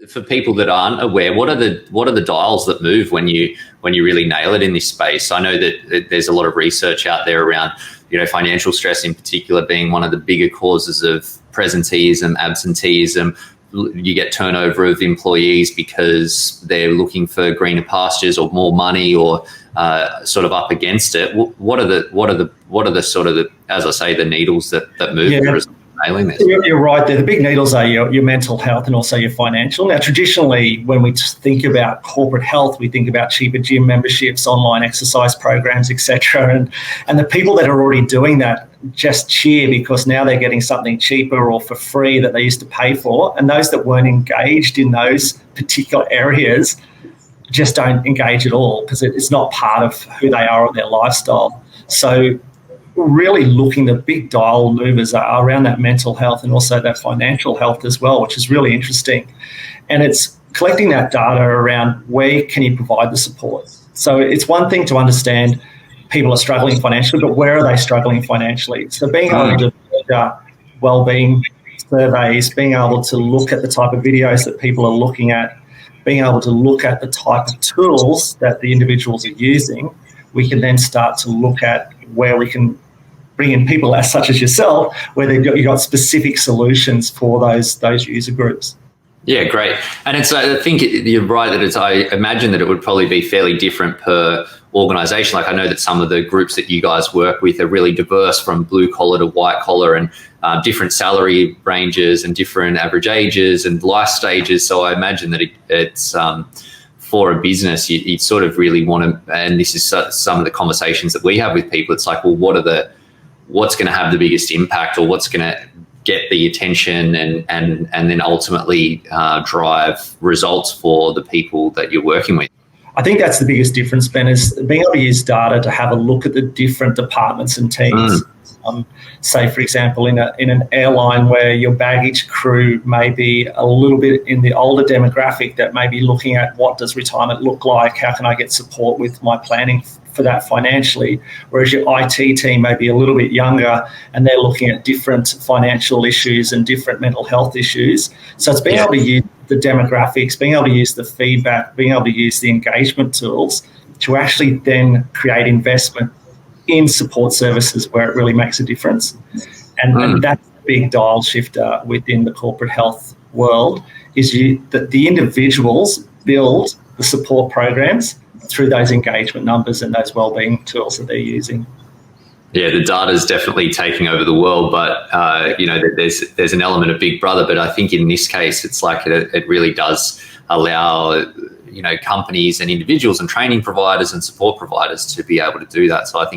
For people that aren't aware, what are the dials that move when you really nail it in this space? I know that there's a lot of research out there around, financial stress in particular being one of the bigger causes of presenteeism, absenteeism. You get turnover of employees because they're looking for greener pastures or more money or sort of up against it. What are the sort of as I say, the needles that move? Yeah. Nailing this. You're right there. The big needles are your mental health and also your financial. Now, traditionally, when we think about corporate health, we think about cheaper gym memberships, online exercise programs, etc. And the people that are already doing that just cheer because now they're getting something cheaper or for free that they used to pay for. And those that weren't engaged in those particular areas just don't engage at all because it's not part of who they are or their lifestyle. So really looking, the big dial movers are around that mental health and also that financial health as well, which is really interesting. And it's collecting that data around where can you provide the support. So it's one thing to understand people are struggling financially, but where are they struggling financially? So being able to measure wellbeing surveys, being able to look at the type of videos that people are looking at, being able to look at the type of tools that the individuals are using, we can then start to look at where we can bring in people such as yourself, where you've got specific solutions for those user groups. Yeah, great. And it's, I think you're right that I imagine that it would probably be fairly different per organization. Like I know that some of the groups that you guys work with are really diverse from blue collar to white collar and different salary ranges and different average ages and life stages. So I imagine that it's for a business, you sort of really want to, and this is some of the conversations that we have with people. It's like, well, what's going to have the biggest impact, or what's going to get the attention and then ultimately drive results for the people that you're working with? I think that's the biggest difference, Ben, is being able to use data to have a look at the different departments and teams. Say, for example, in an airline where your baggage crew may be a little bit in the older demographic that may be looking at what does retirement look like, how can I get support with my planning for that financially, whereas your IT team may be a little bit younger and they're looking at different financial issues and different mental health issues. So it's being able to use the demographics, being able to use the feedback, being able to use the engagement tools to actually then create investment in support services where it really makes a difference. And that's the big dial shifter within the corporate health world, is that the individuals build the support programs through those engagement numbers and those wellbeing tools that they're using. Yeah, the data is definitely taking over the world, but there's an element of Big Brother. But I think in this case, it's like it really does allow companies and individuals and training providers and support providers to be able to do that. So I think it's